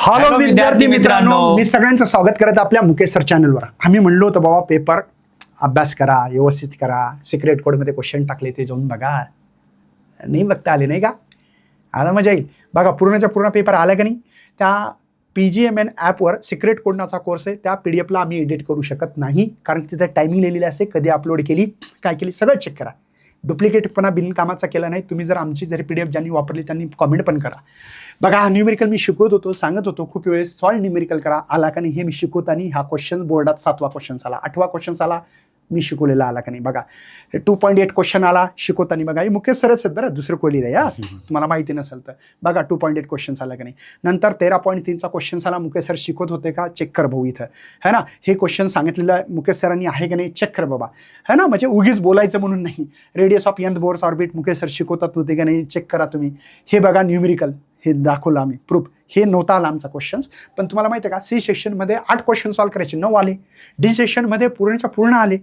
Hello विद्यार्थी मित्रांनो, मी सगळ्यांचं स्वागत करत आपल्या मुकेश सर चॅनलवर. आम्ही म्हणलो होतो बाबा पेपर अभ्यास करा, व्यवस्थित करा, सिक्रेट कोडमध्ये क्वेश्चन टाकले ते जाऊन बघा. नाही बघता आले नाही का? आता मजा येईल बघा. पूर्णच्या पूर्ण पेपर आला का नाही? त्या PGMN ॲपवर सिक्रेट कोड नावाचा कोर्स आहे. त्या PDF ला आम्ही एडिट करू शकत नाही, कारण तिथं टायमिंग लिहिलेली असते, कधी अपलोड केली, काय केली, सगळं चेक करा. डुप्लिकेटपणा बिनकामाचा केला नाही. तुम्ही जर आमची जरी PDF ज्यांनी वापरली त्यांनी कॉमेंट पण करा. बघा, हा न्यूमेरिकल मी शिकवत होतो, सांगत होतो खूप वेळेस, सॉल्व न्यूमेरिकल करा, आला का नाही हे मी शिकवताना हा क्वेश्चन बोर्डात 7वा क्वेश्चन आला, 8वा क्वेश्चन आला, मी शिकवलेला आला का नाही बघा. 2.8 क्वेश्चन आला शिकवताना बघा. हे मुख्य सरच आहेत बरं, दुसरं कोली नाही. तुम्हाला माहिती नसेल तर बघा 2.8 क्वेश्चन आला का नाही. नंतर 13.3चा क्वेश्चन आला, मुकेश सर शिकवत होते का, चेक कर भाऊ इथं, है ना. हे क्वेश्चन सांगितलेलं मुकेश सरांनी आहे का नाही, चेक कर बाबा, है ना. म्हणजे उगीच बोलायचं म्हणून नाही. Radius of nth Bohr's orbit Mukesh sir शिकवतात होते का नाही, चेक करा तुम्ही. हे बघा न्यूमेरिकल, हे दाखवलं आम्ही प्रूफ. हे नव्हता आला आमचा क्वेश्चन्स, पण तुम्हाला माहिती आहे का, C सेक्शनमध्ये 8 क्वेश्चन सॉल्व्ह करायचे, 9 आले. D सेक्शनमध्ये पूर्णच्या पूर्ण आले.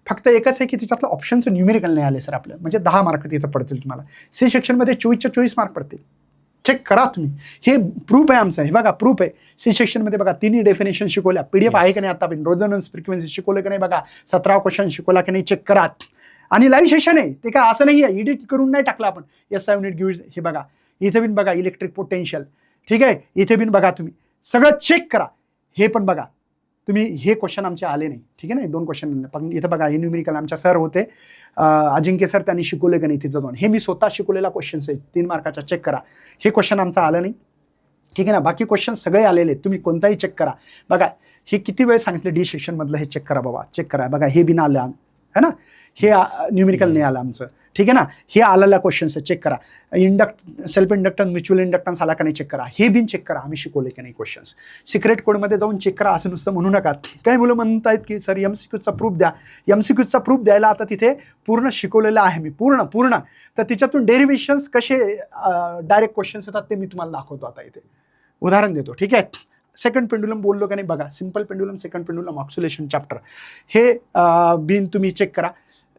फक्त एकच आहे की तिच्यातलं ऑप्शनचं न्यूमेरिकल नाही आले सर आपलं, म्हणजे 10 मार्क तिथं पडतील तुम्हाला. C सेक्शनमध्ये 24च्या 24 मार्क पडतील. चेक करा तुम्ही, हे प्रूफ आहे आमचं. हे बघा प्रूफ आहे. C सेक्शनमध्ये बघा तिन्ही डेफिनेशन शिकवल्या. PDF आहे का नाही आता आपण, रेझोनन्स फ्रिक्वेन्सी शिकवलं का नाही बघा, 17 क्वेश्चन शिकवला की नाही, चेक करा. आणि लाईव्ह सेशन आहे ते, काय असं नाही आहे एडिट करून नाही टाकलं आपण. SI युनिट गिव्ह, हे बघा इथे बिन बघा इलेक्ट्रिक पोटेन्शियल, ठीक आहे, इथे बिन बघा तुम्ही सगळं चेक करा. हे पण बघा तुम्ही, हे क्वेश्चन आमचे आले नाही, ठीक आहे ना, 2 क्वेश्चन. पण इथं बघा हे न्यूमेरिकल आमच्या सर होते अजिंक्य सर, त्यांनी शिकवले का नाही तिथं जाऊन. हे मी स्वतः शिकवलेला क्वेश्चन्स आहे, 3 मार्काचा, चेक करा. हे क्वेश्चन आमचं आलं नाही, ठीक आहे ना. बाकी क्वेश्चन सगळे आलेले, तुम्ही कोणताही चेक करा. बघा हे किती वेळ सांगितलं D सेक्शनमधलं, हे चेक करा बाबा, चेक करा. बघा हे बिन आलं है ना, हे न्यूमेरिकल नाही आलं आमचं, ठीक आहे ना. हे आलेल्या क्वेश्चन्स चेक करा. सेल्फ इंडक्टन्स, म्युच्युअल इंडक्टन्स आला का नाही, चेक करा. हे बिन चेक करा, आम्ही शिकवले की नाही क्वेश्चन्स. सिक्रेट कोडमध्ये जाऊन चेक करा, असं नुसतं म्हणू नका. काही मुलं म्हणतायत की सर MCQचा प्रूफ द्या. MCQचा प्रूफ द्यायला आता तिथे पूर्ण शिकवलेलं आहे मी, पूर्ण. तर तिच्यातून डेरिव्हेशन्स कसे डायरेक्ट क्वेश्चन्स येतात ते मी तुम्हाला दाखवतो आता इथे. उदाहरण देतो, ठीक आहे. सेकंड पेंडुलम बोललो का नाही बघा, simple pendulum, second pendulum, oscillation chapter, हे बिन तुम्ही चेक करा.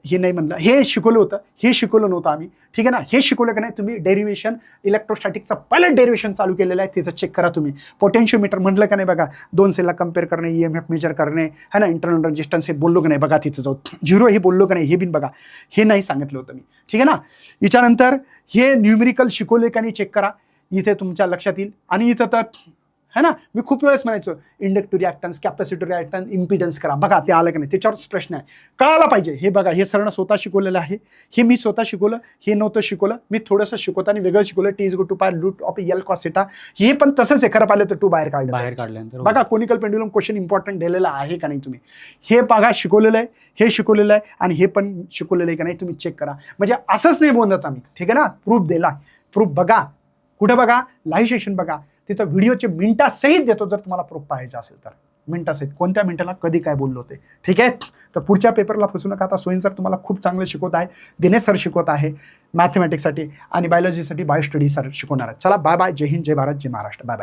हे नाही म्हणलं, हे शिकवलं होतं, हे शिकवलं नव्हतं आम्ही, ठीक आहे ना. हे शिकवलं का नाही तुम्ही, डेरिव्हेशन इलेक्ट्रोस्टॅटिकचं पहिलं डेरिव्हेशन चालू केलेलं आहे, तिचं चेक करा तुम्ही. पोटेन्शियोमीटर म्हटलं का नाही बघा, 2 सेलला कम्पेअर करणे, EMF मेजर करणे, है ना, इंटरनल रेजिस्टन्स, हे बोललो का नाही बघा तिथं जाऊ. 0 हे बोललो का नाही, हे बिन बघा, हे नाही सांगितलं होतं मी, ठीक आहे ना. याच्यानंतर हे न्यूमेरिकल शिकवले का नाही, चेक करा, इथे तुमच्या लक्षात येईल. आणि इथं तर है ना, मी खूप वेळेस म्हणायचो inductive reactance, capacitive reactance, impedance करा. बघा ते आलं का नाही, त्याच्यावरच प्रश्न आहे, कळायला पाहिजे. हे बघा, हे सरांना स्वतः शिकवलेलं आहे, हे मी स्वतः शिकवलं, हे नव्हतं शिकवलं मी, थोडंसं शिकवताना वेगळं शिकवलं. T=√L cos θ, हे पण तसंच आहे, खरं पाहिलं तर 2 बाहेर काढलं. बघा कोनिकल पेंडुलम क्वेश्चन इम्पॉर्टंट दिलेला आहे का नाही तुम्ही, हे बघा शिकवलेलं आहे, हे शिकवलेलं आहे, आणि हे पण शिकवलेलं आहे का नाही तुम्ही चेक करा. म्हणजे असंच नाही बोलत आम्ही, ठीक आहे ना. प्रूफ दिला, प्रूफ बघा, कुठं बघा, लाईव्ह सेशन बघा, तिथं व्हिडिओचे मिनिटासहित देतो जर तुम्हाला प्रूफ पाहायचं असेल तर. मिनिटासहित, कोणत्या मिनिटाला कधी काय बोललो ते, ठीक आहे. तर पुढच्या पेपरला फसू नका. आता सोयीन सर तुम्हाला खूप चांगलं शिकवत आहे, दिनेश सर शिकवत आहे मॅथमॅटिक्ससाठी, आणि बायोलॉजीसाठी बायो स्टडी सर शिकवणार आहेत. चला बाय बाय, जय हिंद, जय भारत, जय महाराष्ट्र, बाय बाय.